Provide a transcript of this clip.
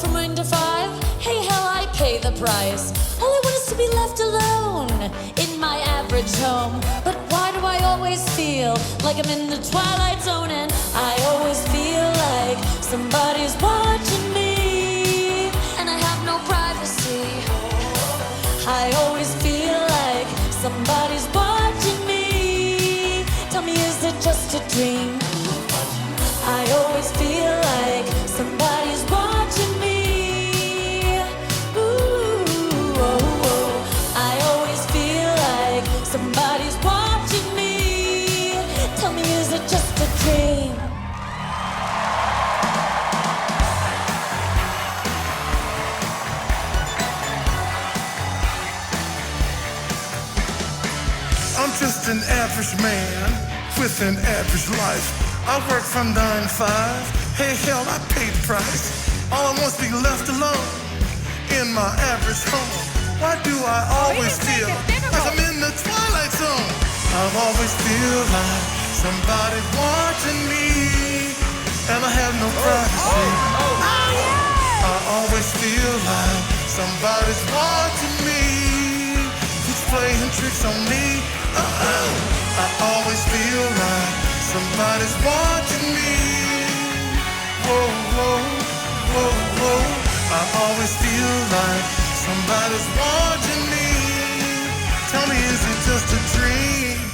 from 9 to 5. Hey, hell, I pay the price. All I want is to be left alone in my average home. But why do I always feel like I'm in the twilight zone? And I always feel like somebody's watching me, and I have no privacy. I always feel like somebody's watching me. Tell me, is it just a dream? I always feel like somebody's watching me. Ooh, oh, oh. I always feel like somebody's watching me. Tell me, is it just a dream? I'm just an average man with an average life. I work from 9 to 5. Hey, hell, I pay the price. All I want is to be left alone in my average home. Why do I always feel like I'm in the twilight zone? I always feel like somebody's watching me, and I have no privacy. I always feel like somebody's watching me, who's playing tricks on me. I always feel like somebody's watching me. Whoa, whoa, whoa, whoa. I always feel like somebody's watching me. Tell me, is it just a dream?